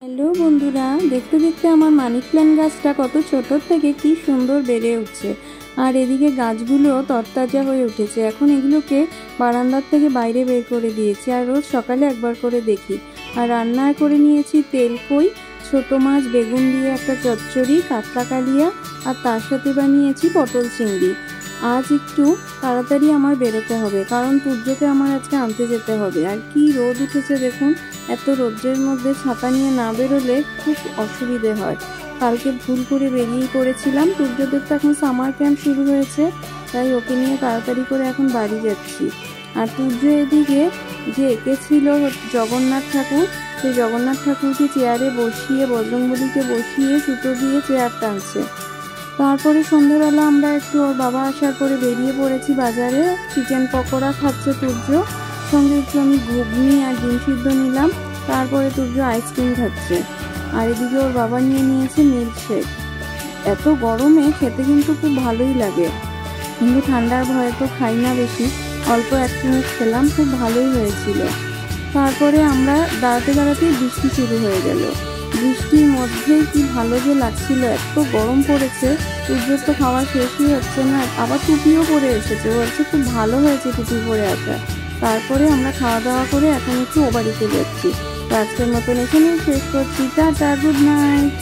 Hello বন্ধুরা, দেখতে দেখতে আমার মানি প্ল্যান্ট গাছটা কত ছোট থেকে কি সুন্দর বেড়ে উঠছে। আর এদিকে গাছগুলো তরতাজা হয়ে উঠেছে। এখন এগুলোকে বারান্দার থেকে বাইরে বের করে দিয়েছি আর রোজ সকালে একবার করে দেখি। আর রান্না করে নিয়েছি তেলকই, ছোট মাছ, বেগুন দিয়ে একটা চচ্চড়ি, কাতলা কালিয়া, আর তার সাথে বানিয়েছি পটল চিংড়ি। আজ একটু তাড়াতাড়ি আমার বেরোতে হবে, কারণ সূর্যকে আমার আজকে আনতে যেতে হবে। আর কি রোদ উঠেছে দেখুন, এত রোদ্রের মধ্যে ছাতা নিয়ে না বেরোলে খুব অসুবিধে হয়। কালকে ভুল করে বেরিয়ে পড়েছিলাম। সূর্যদেব তো এখন সামার ক্যাম্প শুরু হয়েছে, তাই ওকে নিয়ে তাড়াতাড়ি করে এখন বাড়ি যাচ্ছি। আর সূর্য এদিকে যে এঁকেছিল জগন্নাথ ঠাকুর, সেই জগন্নাথ ঠাকুরকে চেয়ারে বসিয়ে, বজরংবলীকে বসিয়ে সুতো দিয়ে চেয়ার টানছে। তারপরে সন্ধ্যাবেলা আমরা একটু ওর বাবা আসার পরে বেরিয়ে পড়েছি বাজারে। চিকেন পকোড়া খাচ্ছে সূর্য, সঙ্গে একটু আমি ঘুগনি আর ডিম সিদ্ধ নিলাম। তারপরে সূর্য আইসক্রিম খাচ্ছে। আর এদিকে ওর বাবা নিয়ে নিয়েছে মিল্কশেক। এত গরমে খেতে কিন্তু খুব ভালোই লাগে, কিন্তু ঠান্ডার ভয়ে তো খাই না বেশি, অল্প এক চামচ খেলাম, খুব ভালোই হয়েছিল। তারপরে আমরা দাঁড়াতে দাঁড়াতেই বৃষ্টি শুরু হয়ে গেল। বৃষ্টির মধ্যেই কি ভালো যে লাগছিল, এত গরম পড়েছে। সূর্যের তো খাওয়া শেষই হচ্ছে না, আবার টুপিও পরে এসেছে, বলছে খুব ভালো হয়েছে টুপি পরে আসা। তারপরে আমরা খাওয়া দাওয়া করে এখন একটু ও বাড়িতে যাচ্ছি। তো আজকের মতন এখানেই শেষ করছি। Tata, good night.